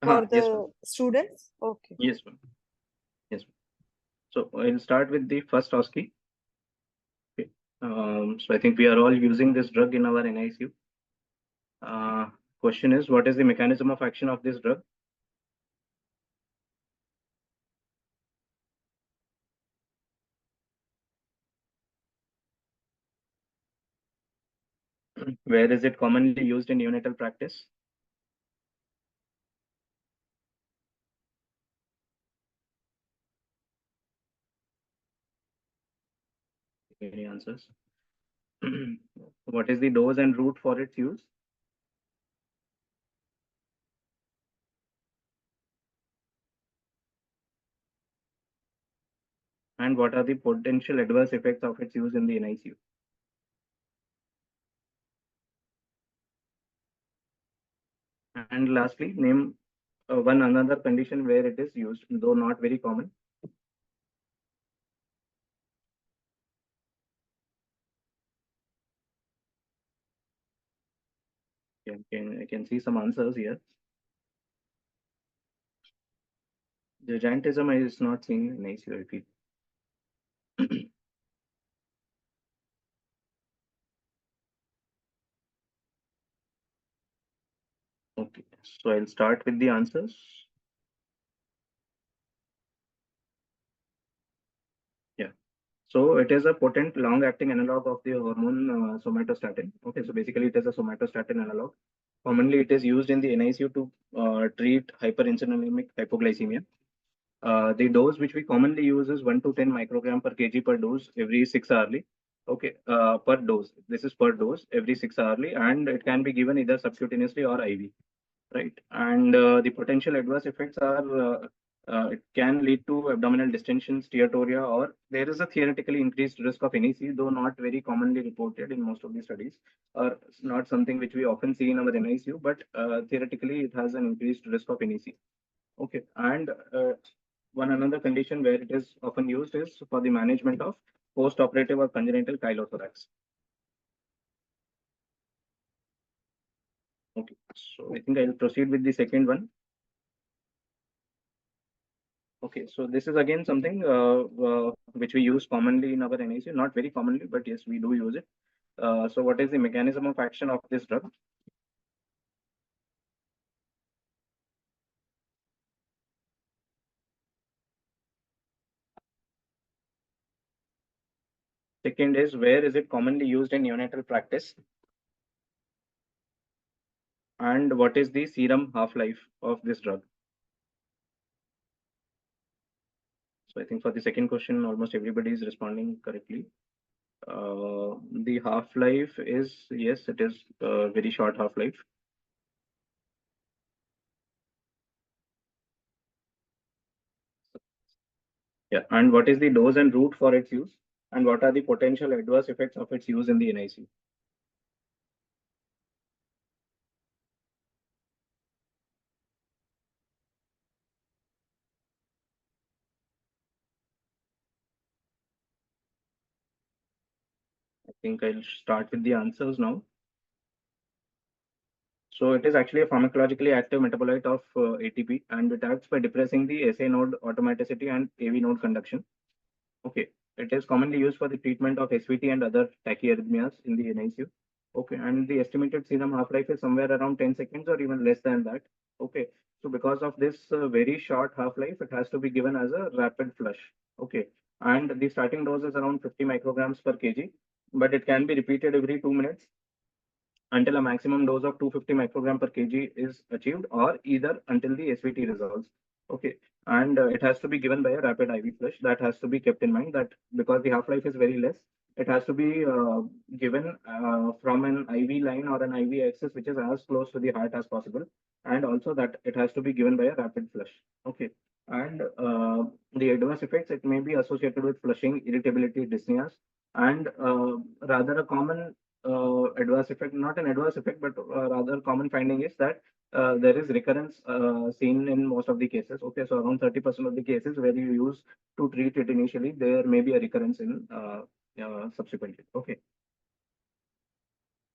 for Yes, ma'am. the students? Okay. Yes, ma'am. Yes, ma'am. So I'll start with the first OSCE. Okay. So I think we are all using this drug in our NICU. Question is, what is the mechanism of action of this drug? Where is it commonly used in neonatal practice? Any answers? What is the dose and route for its use? And what are the potential adverse effects of its use in the NICU? And lastly, name one another condition where it is used, though not very common. I can see some answers here. The giantism is not seen in NICU, I feel. Okay, so I'll start with the answers. Yeah. So it is a potent long-acting analog of the hormone somatostatin. Okay, so basically it is a somatostatin analog. Commonly, it is used in the NICU to treat hyperinsulinemic hypoglycemia. The dose which we commonly use is 1 to 10 microgram per kg per dose every 6 hourly. Okay, per dose. This is per dose every 6 hourly, and it can be given either subcutaneously or IV. Right? And the potential adverse effects are it can lead to abdominal distension, steatorrhea, or there is a theoretically increased risk of NEC, though not very commonly reported in most of the studies, or not something which we often see in our NICU, but theoretically it has an increased risk of NEC. Okay, and one another condition where it is often used is for the management of post-operative or congenital chylothorax. Okay, so I think I'll proceed with the second one. Okay, so this is again something which we use commonly in our NICU, not very commonly, but yes, we do use it. So what is the mechanism of action of this drug? Second is, where is it commonly used in neonatal practice? And what is the serum half-life of this drug? So I think for the second question, almost everybody is responding correctly. The half-life is, yes, it is very short half-life. Yeah, and what is the dose and route for its use? And what are the potential adverse effects of its use in the NICU? I think I'll start with the answers now. So it is actually a pharmacologically active metabolite of ATP, and it acts by depressing the SA node automaticity and AV node conduction. Okay, it is commonly used for the treatment of SVT and other tachyarrhythmias in the NICU. Okay, and the estimated serum half-life is somewhere around 10 seconds or even less than that. Okay, so because of this very short half-life, it has to be given as a rapid flush. Okay, and the starting dose is around 50 micrograms per kg, but it can be repeated every 2 minutes until a maximum dose of 250 microgram per kg is achieved, or either until the SVT resolves. Okay, and it has to be given by a rapid IV flush. That has to be kept in mind, that because the half-life is very less, it has to be given from an IV line or an IV access which is as close to the heart as possible, and also that it has to be given by a rapid flush. Okay, and the adverse effects, it may be associated with flushing, irritability, dyspneas, and rather a common adverse effect, not an adverse effect, but rather common finding is that there is recurrence seen in most of the cases. Okay, so around 30% of the cases where you use to treat it initially, there may be a recurrence in subsequently. Okay,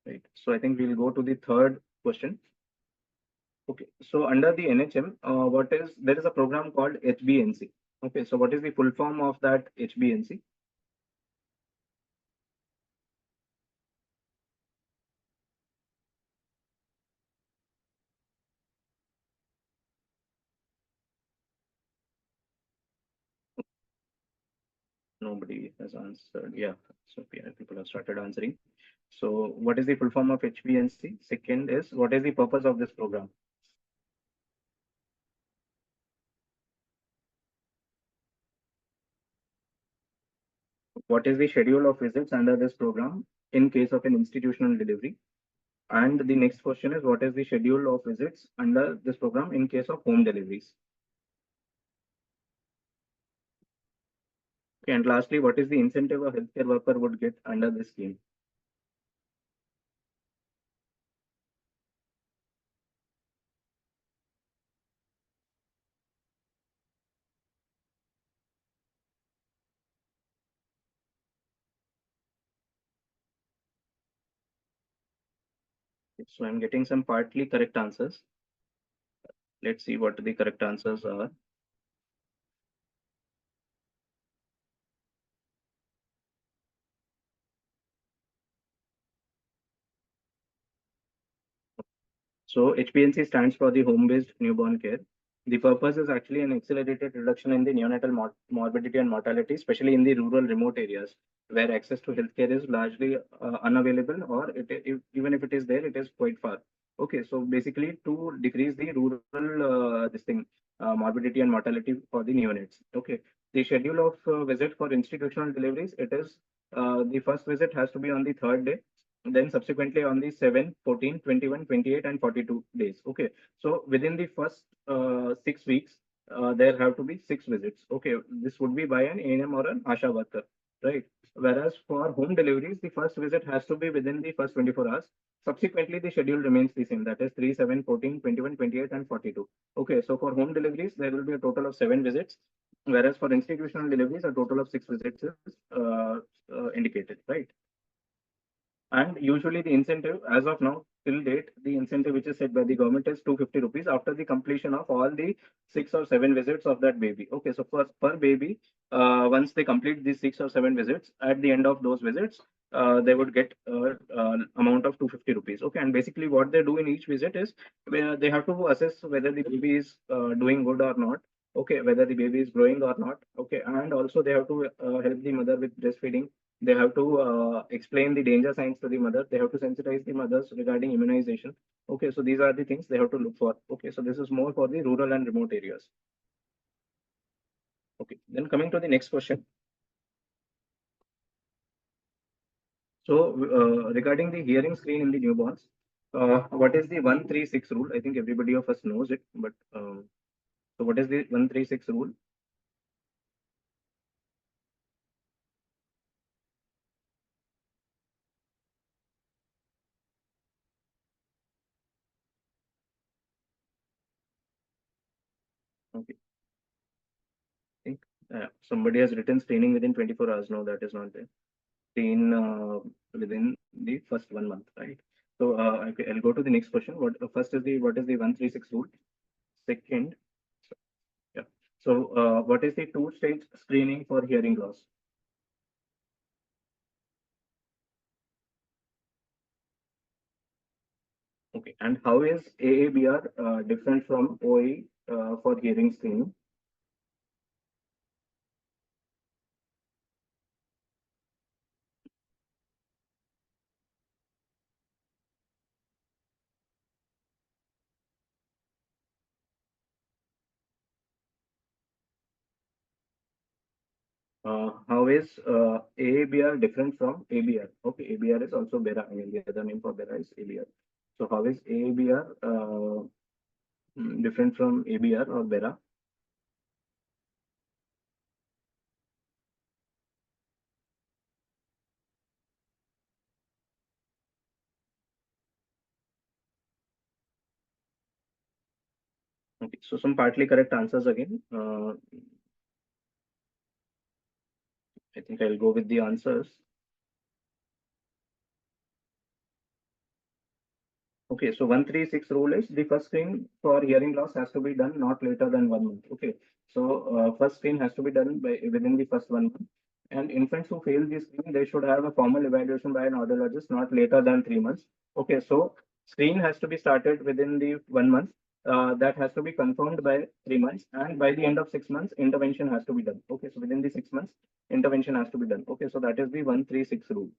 right. So I think we'll go to the third question. Okay, so under the NHM, there is a program called HBNC. Okay, so what is the full form of that HBNC? Nobody has answered. Yeah, so yeah, people have started answering. So what is the full form of HBNC? Second is, what is the purpose of this program? What is the schedule of visits under this program in case of an institutional delivery? And the next question is, what is the schedule of visits under this program in case of home deliveries? Okay, and lastly, what is the incentive a healthcare worker would get under this scheme? So I'm getting some partly correct answers. Let's see what the correct answers are. So HPNC stands for the home-based newborn care. The purpose is actually an accelerated reduction in the neonatal morbidity and mortality, especially in the rural remote areas where access to healthcare is largely unavailable, or even if it is there, it is quite far. Okay, so basically to decrease the rural morbidity and mortality for the neonates. Okay, the schedule of visit for institutional deliveries, it is the first visit has to be on the third day, then subsequently on the 7, 14, 21, 28, and 42 days. Okay, so within the first 6 weeks, there have to be six visits. Okay, this would be by an ANM or an ASHA worker, right? Whereas for home deliveries, the first visit has to be within the first 24 hours. Subsequently, the schedule remains the same, that is 3, 7, 14, 21, 28, and 42. Okay, so for home deliveries, there will be a total of seven visits, whereas for institutional deliveries, a total of six visits is indicated, right? And usually the incentive, as of now, till date, the incentive which is set by the government is 250 rupees after the completion of all the 6 or 7 visits of that baby. Okay, so for per baby, once they complete these 6 or 7 visits, at the end of those visits, they would get amount of 250 rupees. Okay, and basically what they do in each visit is where they have to assess whether the baby is doing good or not. Okay, whether the baby is growing or not. Okay, and also they have to help the mother with breastfeeding. They have to explain the danger signs to the mother. They have to sensitize the mothers regarding immunization. Okay, so these are the things they have to look for. Okay, so this is more for the rural and remote areas. Okay, then coming to the next question. So regarding the hearing screen in the newborns, what is the 136 rule? I think everybody of us knows it, but so what is the 136 rule? Okay, I think somebody has written screening within 24 hours. No, that is not there. Seen within the first 1 month, right? So okay, I'll go to the next question. First is the what is the 136 rule? Second, yeah. So what is the two-stage screening for hearing loss? Okay, and how is AABR different from OE for hearing screening? How is AABR different from ABR? Okay, ABR is also BERA. I mean, the other name for BERA is ABR. So how is AABR different from ABR or BERA? Okay, so some partly correct answers again. I think I'll go with the answers. Okay, so some partly correct answers again. I think I'll go with the answers. Okay, so some partly correct answers again. I think I'll go with the answers. Okay, so some partly correct answers again. I think I'll go with the answers. Okay, so some partly correct answers again. I think I'll go with the answers. Okay, so some partly correct answers again. I think I'll go with the answers. Okay, so 136 rule is the first screen for hearing loss has to be done not later than 1 month. Okay, so first screen has to be done within the first 1 month. And infants who fail this screen, they should have a formal evaluation by an audiologist not later than 3 months. Okay, so screen has to be started within the 1 month. That has to be confirmed by 3 months, and by the end of 6 months, intervention has to be done. Okay, so within the 6 months, intervention has to be done. Okay, so that is the 136 rule.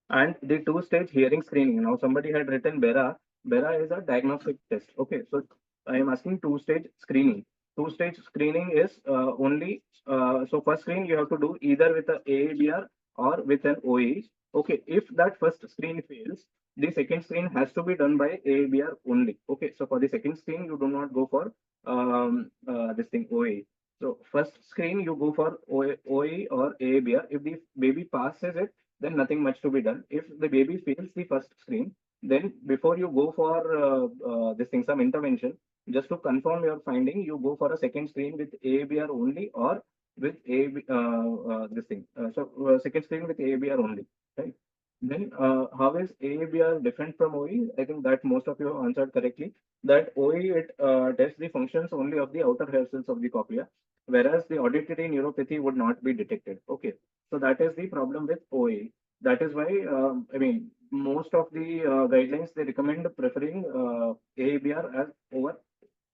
And the two-stage hearing screening. Now, somebody had written BERA. BERA is a diagnostic test. Okay, so I am asking two-stage screening. Two-stage screening is so first screen you have to do either with a AABR or with an OE. Okay, if that first screen fails, the second screen has to be done by AABR only. Okay, so for the second screen, you do not go for this thing OE. So first screen you go for OE or AABR. If the baby passes it, then nothing much to be done. If the baby fails the first screen, then before you go for this thing, some intervention, just to confirm your finding, you go for a second screen with ABR only or with this thing. Second screen with ABR only, right? Then how is ABR different from OE? I think that most of you have answered correctly. That OE it tests the functions only of the outer hair cells of the cochlea, whereas the auditory neuropathy would not be detected. Okay, so that is the problem with OA. That is why, I mean, most of the guidelines they recommend preferring AABR as over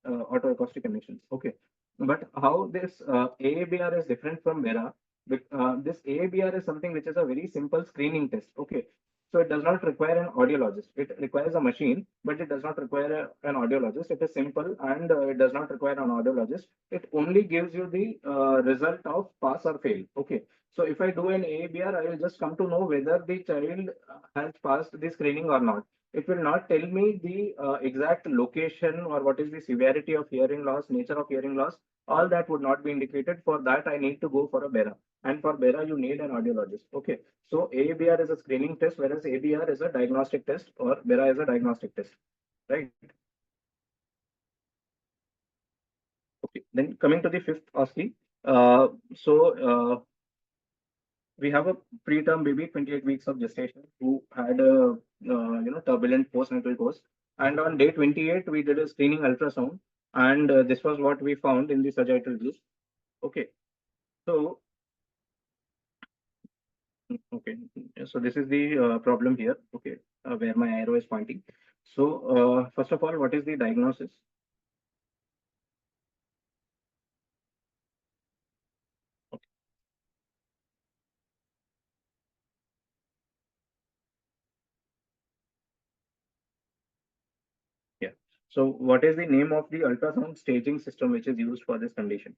autoacoustic emissions. Okay, but how this AABR is different from MERA? This AABR is something which is a very simple screening test. Okay, so it does not require an audiologist. It requires a machine, but it does not require an audiologist. It is simple and it does not require an audiologist. It only gives you the result of pass or fail. Okay, so if I do an AABR, I will just come to know whether the child has passed the screening or not. It will not tell me the exact location or what is the severity of hearing loss, nature of hearing loss. All that would not be indicated. For that, I need to go for a BERA. And for BERA, you need an audiologist. Okay. So ABR is a screening test, whereas ABR is a diagnostic test, or BERA is a diagnostic test. Right. Okay. Then coming to the fifth OSCE. Uh, so we have a preterm baby, 28 weeks of gestation, who had a turbulent postnatal course. And on day 28, we did a screening ultrasound, and this was what we found in the sagittal juice. Okay, so okay, so this is the problem here. Okay, where my arrow is pointing. So first of all, what is the diagnosis? Okay, yeah. So what is the name of the ultrasound staging system which is used for this condition?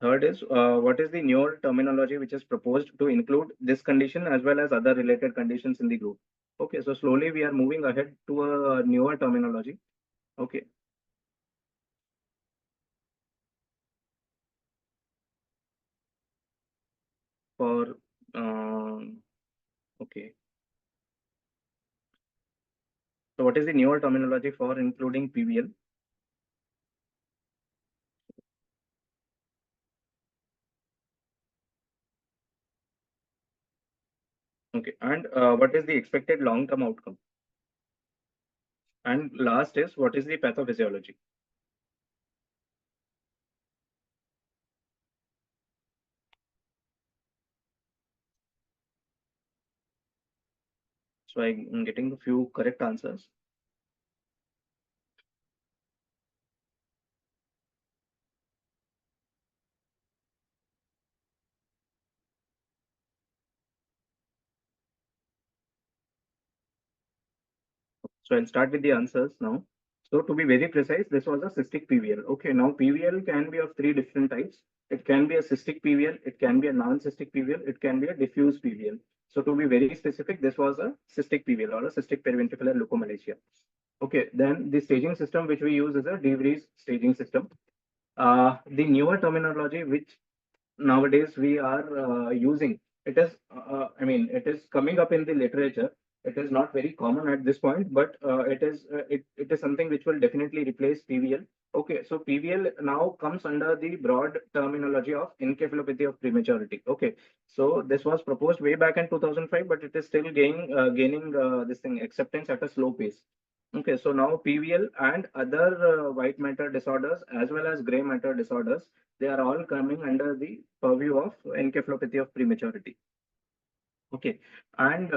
Third is what is the newer terminology which is proposed to include this condition as well as other related conditions in the group? Okay, so slowly we are moving ahead to a newer terminology. Okay, for okay. So what is the newer terminology for including PVL? Okay, and what is the expected long-term outcome? And last is what is the pathophysiology? So I'm getting a few correct answers. So I'll start with the answers now. So to be very precise, this was a cystic PVL. Okay, now PVL can be of three different types. It can be a cystic PVL, it can be a non-cystic PVL, it can be a diffuse PVL. So to be very specific, this was a cystic PVL or a cystic periventricular leukomalacia. Okay, then the staging system which we use is a De Vries staging system. The newer terminology which nowadays we are using, it is, I mean, it is coming up in the literature. It is not very common at this point, but it is something which will definitely replace PVL. Okay, so PVL now comes under the broad terminology of encephalopathy of prematurity. Okay, so this was proposed way back in 2005, but it is still gaining this thing acceptance at a slow pace. Okay, so now PVL and other white matter disorders as well as gray matter disorders, they are all coming under the purview of encephalopathy of prematurity. Okay, and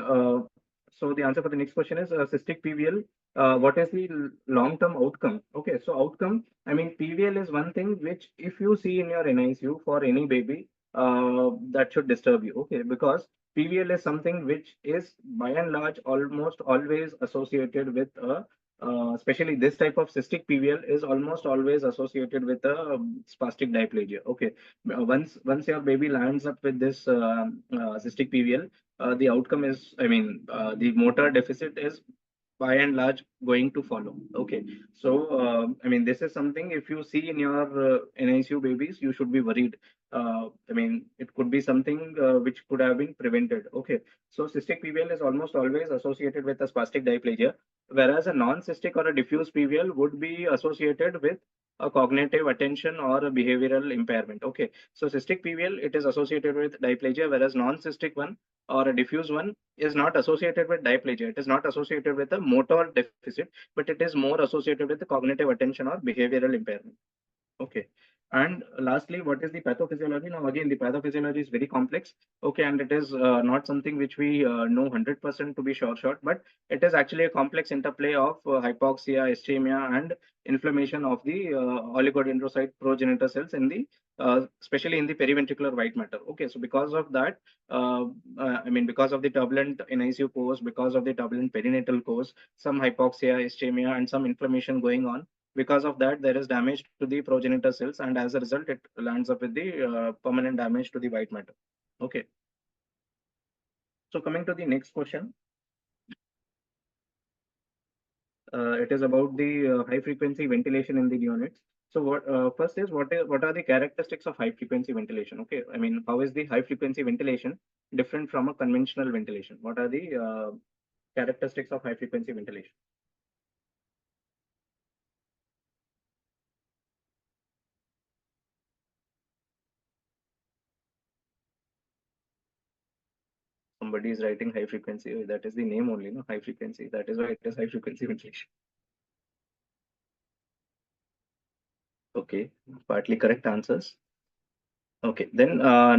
so the answer for the next question is cystic PVL. What is the long-term outcome? Okay, so outcome, I mean, PVL is one thing which, if you see in your NICU for any baby, that should disturb you. Okay, because PVL is something which is by and large almost always associated with a especially this type of cystic PVL is almost always associated with a spastic diplegia. Okay, once your baby lands up with this cystic PVL, the outcome is, I mean, the motor deficit is by and large going to follow. Okay, so I mean, this is something if you see in your NICU babies, you should be worried. I mean, it could be something which could have been prevented. Okay, so cystic PVL is almost always associated with a spastic diplegia, whereas a non-cystic or a diffuse PVL would be associated with a cognitive attention or a behavioral impairment. Okay, so cystic PVL, it is associated with diplegia, whereas non-cystic one or a diffuse one is not associated with diplegia. It is not associated with a motor deficit, but it is more associated with the cognitive attention or behavioral impairment. Okay. And lastly, what is the pathophysiology? Now, again, the pathophysiology is very complex. Okay, and it is not something which we know 100% to be sure, but it is actually a complex interplay of hypoxia, ischemia, and inflammation of the oligodendrocyte progenitor cells in the especially in the periventricular white matter. Okay, so because of that, I mean, because of the turbulent NICU course, because of the turbulent perinatal course, some hypoxia, ischemia, and some inflammation going on. Because of that, there is damage to the progenitor cells, and as a result, it lands up with the permanent damage to the white matter. Okay. So coming to the next question, it is about the high frequency ventilation in the neonates. So what first is what are the characteristics of high frequency ventilation? Okay, I mean, how is the high frequency ventilation different from a conventional ventilation? What are the characteristics of high frequency ventilation? Somebody is writing high frequency. Oh, that is the name only, no? High frequency. That is why it is high frequency ventilation. Okay, partly correct answers. Okay, then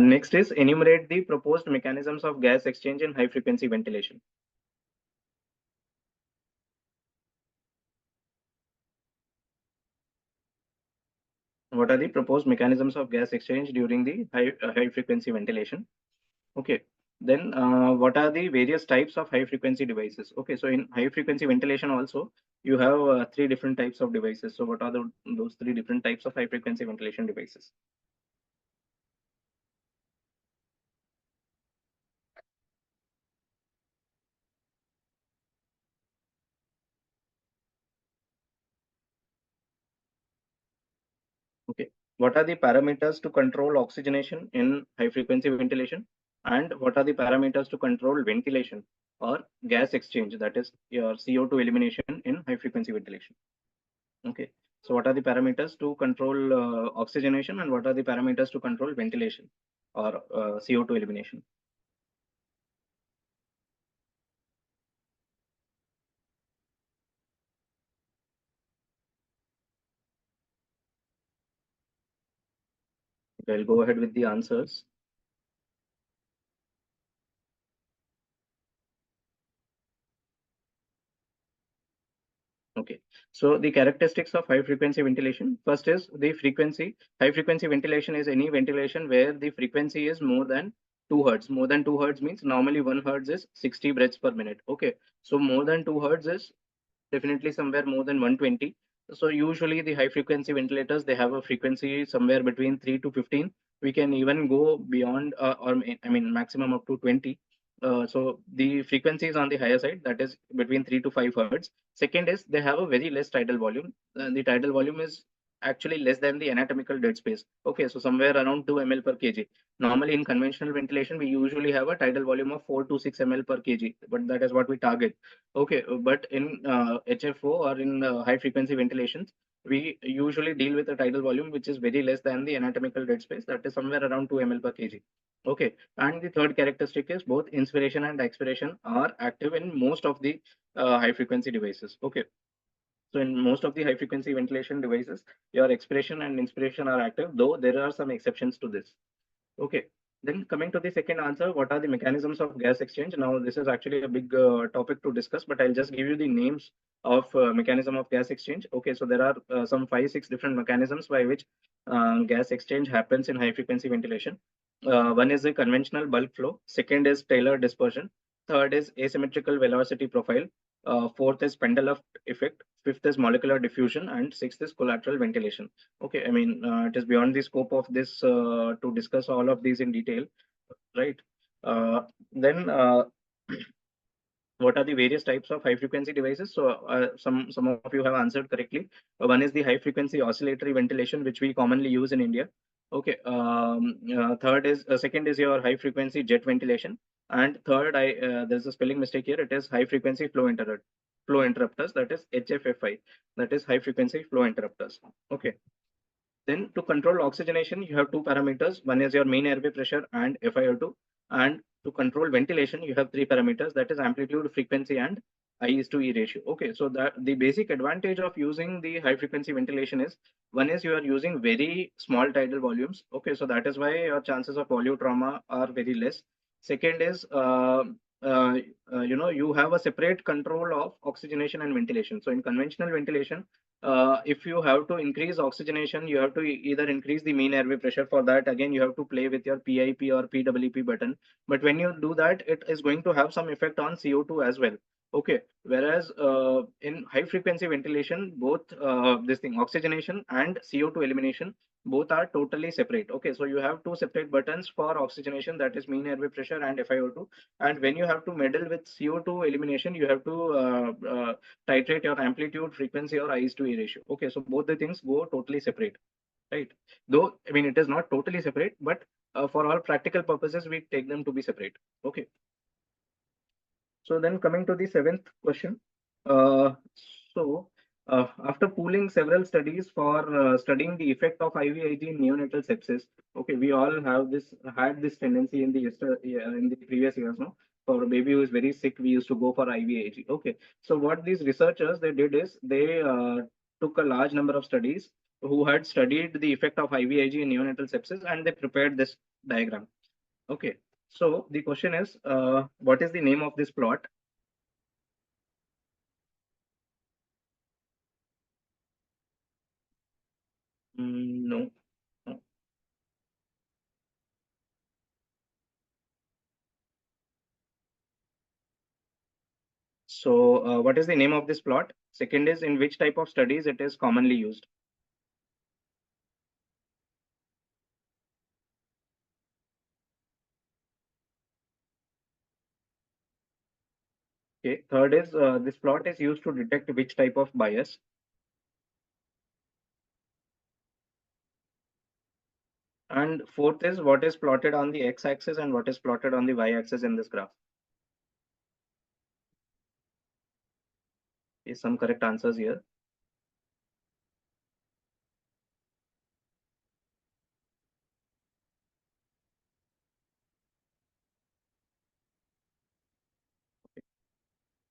next is enumerate the proposed mechanisms of gas exchange in high frequency ventilation. What are the proposed mechanisms of gas exchange during the high frequency ventilation? Okay, then what are the various types of high frequency devices? Okay, so in high frequency ventilation also, you have three different types of devices. So what are those three different types of high frequency ventilation devices? Okay. What are the parameters to control oxygenation in high frequency ventilation? And what are the parameters to control ventilation or gas exchange, that is your CO2 elimination in high frequency ventilation? Okay. So what are the parameters to control oxygenation and what are the parameters to control ventilation or CO2 elimination? I'll go ahead with the answers. Okay, so the characteristics of high frequency ventilation. First is the frequency. High frequency ventilation is any ventilation where the frequency is more than 2 hertz. More than 2 hertz means normally 1 hertz is 60 breaths per minute. Okay, so more than 2 hertz is definitely somewhere more than 120. So usually the high frequency ventilators, they have a frequency somewhere between 3 to 15. We can even go beyond or I mean maximum up to 20. So the frequency is on the higher side, that is between 3 to 5 hertz. Second is they have a very less tidal volume. The tidal volume is actually less than the anatomical dead space. Okay, so somewhere around 2 ml per kg. Normally in conventional ventilation, we usually have a tidal volume of 4 to 6 ml per kg, but that is what we target. Okay, but in HFO or in high frequency ventilations, we usually deal with a tidal volume which is very less than the anatomical dead space, that is somewhere around 2 ml per kg. Okay, and the third characteristic is both inspiration and expiration are active in most of the high frequency devices. Okay, so in most of the high frequency ventilation devices, your expiration and inspiration are active, though there are some exceptions to this. Okay. Then coming to the second answer, what are the mechanisms of gas exchange? Now, this is actually a big topic to discuss, but I'll just give you the names of mechanism of gas exchange. Okay, so there are some 5, 6 different mechanisms by which gas exchange happens in high frequency ventilation. One is the conventional bulk flow. Second is Taylor dispersion. Third is asymmetrical velocity profile. Fourth is pendulum effect. Fifth is molecular diffusion, and sixth is collateral ventilation. Okay, I mean, it is beyond the scope of this to discuss all of these in detail, right? Then what are the various types of high frequency devices? So some of you have answered correctly. One is the high frequency oscillatory ventilation, which we commonly use in India. Okay. Second is your high frequency jet ventilation, and third, there's a spelling mistake here. It is high frequency flow interrupters. That is HFFI. That is high frequency flow interrupters. Okay. Then to control oxygenation, you have two parameters. One is your mean airway pressure and FiO2. And to control ventilation, you have three parameters. That is amplitude, frequency, and I/E ratio. Okay, so that the basic advantage of using the high frequency ventilation is, one is you are using very small tidal volumes. Okay, so that is why your chances of volute trauma are very less. Second is uh, you have a separate control of oxygenation and ventilation. So in conventional ventilation, if you have to increase oxygenation, you have to either increase the mean airway pressure. For that, again, you have to play with your PIP or PWP button. But when you do that, it is going to have some effect on CO2 as well. Okay. Whereas in high frequency ventilation, both this thing, oxygenation and CO2 elimination, both are totally separate. Okay. So you have two separate buttons for oxygenation, that is mean airway pressure and FiO2. And when you have to meddle with CO2 elimination, you have to titrate your amplitude, frequency, or I/E ratio. Okay, so both the things go totally separate, right? Though, I mean, it is not totally separate, but for all practical purposes, we take them to be separate. Okay. So then coming to the seventh question. Uh, After pooling several studies for studying the effect of IVIG in neonatal sepsis, okay, we all have had this tendency in in the previous years, no? For a baby who is very sick, we used to go for IVIG. Okay, so what these researchers they did is they took a large number of studies who had studied the effect of IVIG in neonatal sepsis, and they prepared this diagram. Okay, so the question is, what is the name of this plot? No. No. So, what is the name of this plot? Second is, in which type of studies it is commonly used? Okay. Third is, this plot is used to detect which type of bias. And fourth is, what is plotted on the x-axis and what is plotted on the y-axis in this graph? Is some correct answers here?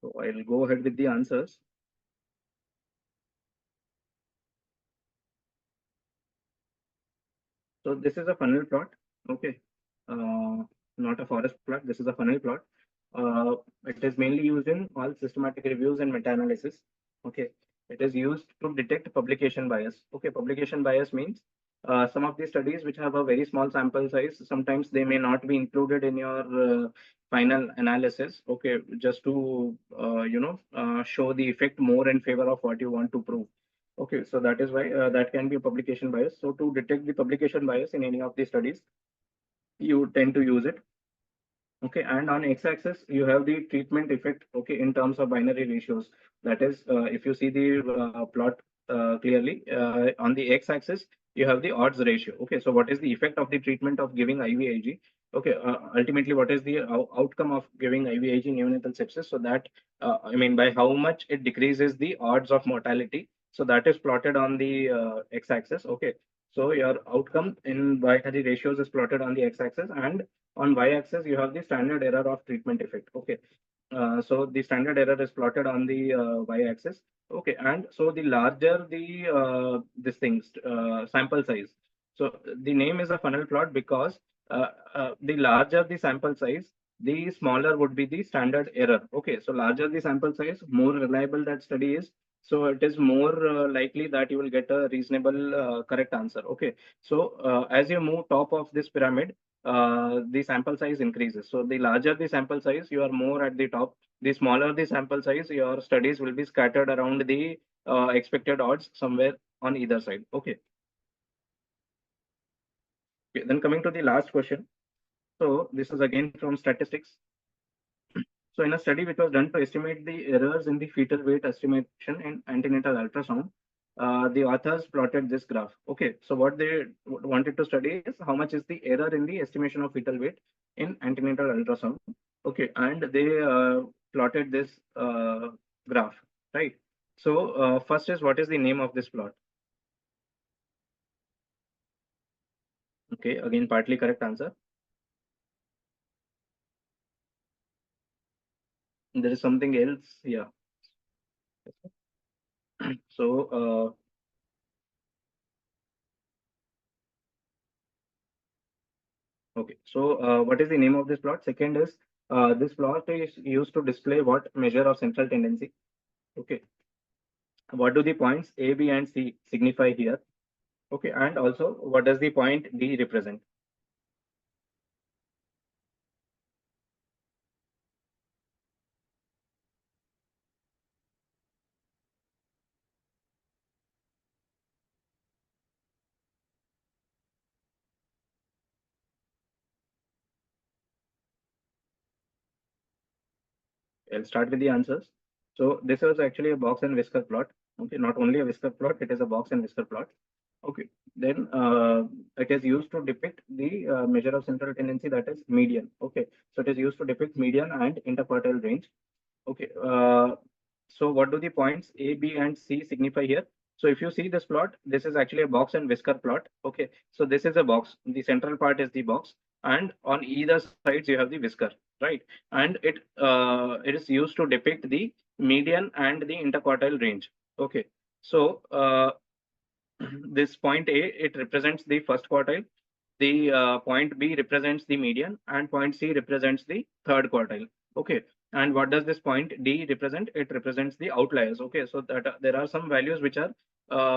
So I'll go ahead with the answers. So this is a funnel plot. Okay. Not a forest plot. This is a funnel plot. It is mainly used in all systematic reviews and meta-analysis. Okay. It is used to detect publication bias. Okay. Publication bias means some of the studies which have a very small sample size, sometimes they may not be included in your final analysis. Okay. Just to, show the effect more in favor of what you want to prove. Okay, so that is why that can be a publication bias. So to detect the publication bias in any of the studies, you tend to use it. Okay, and on x-axis, you have the treatment effect, okay, in terms of binary ratios. That is, if you see the plot clearly. On the x-axis, you have the odds ratio. Okay, so what is the effect of the treatment of giving IVIG? Okay, ultimately, what is the outcome of giving IVIG neonatal sepsis? So that, I mean, by how much it decreases the odds of mortality. So that is plotted on the x-axis. Okay, so your outcome in binary ratios is plotted on the x-axis, and on y-axis you have the standard error of treatment effect. Okay, so the standard error is plotted on the y-axis. Okay, and so the larger the this things sample size. So the name is a funnel plot because the larger the sample size, the smaller would be the standard error. Okay, so larger the sample size, more reliable that study is. So it is more likely that you will get a reasonable correct answer. Okay, so as you move top of this pyramid, the sample size increases. So the larger the sample size, you are more at the top. The smaller the sample size, your studies will be scattered around the expected odds somewhere on either side. Okay. Okay. Then coming to the last question. So this is again from statistics. So in a study which was done to estimate the errors in the fetal weight estimation in antenatal ultrasound, the authors plotted this graph. Okay, so what they wanted to study is how much is the error in the estimation of fetal weight in antenatal ultrasound. Okay, and they plotted this graph, right? So first is, what is the name of this plot? Okay, again, partly correct answer. There is something else, yeah. So okay, so what is the name of this plot? Second is, this plot is used to display what measure of central tendency. Okay, what do the points A, B, and C signify here? Okay, and also what does the point D represent? I'll start with the answers. So this was actually a box and whisker plot. Okay, not only a whisker plot, it is a box and whisker plot. Okay, then it is used to depict the measure of central tendency, that is median. Okay, so it is used to depict median and interquartile range. Okay, so what do the points A, B, and C signify here? So if you see this plot, this is actually a box and whisker plot. Okay, so this is a box. The central part is the box, and on either sides you have the whisker, right? And it is used to depict the median and the interquartile range. Okay, so this point A, it represents the first quartile. The point B represents the median, and point C represents the third quartile. Okay, and what does this point D represent? It represents the outliers. Okay, so that there are some values which are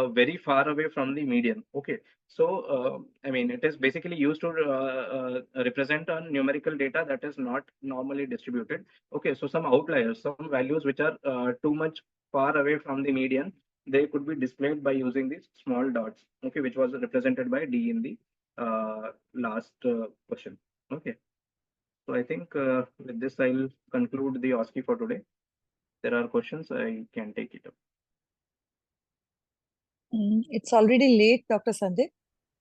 very far away from the median. Okay, so I mean, it is basically used to represent a numerical data that is not normally distributed. Okay, so some outliers, some values which are too much far away from the median, they could be displayed by using these small dots. Okay, which was represented by D in the last question. Okay, so I think with this I'll conclude the OSCE for today. There are questions, I can take it up. It's already late, Dr. Sanjay.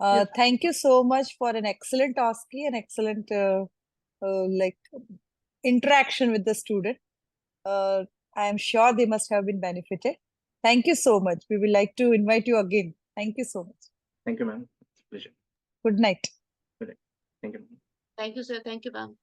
Yes. Thank you so much for an excellent OSCE and excellent like interaction with the student. I am sure they must have been benefited. Thank you so much. We will like to invite you again. Thank you so much. Thank you, ma'am. It's a pleasure. Good night. Good night. Thank you. Thank you, sir. Thank you, ma'am.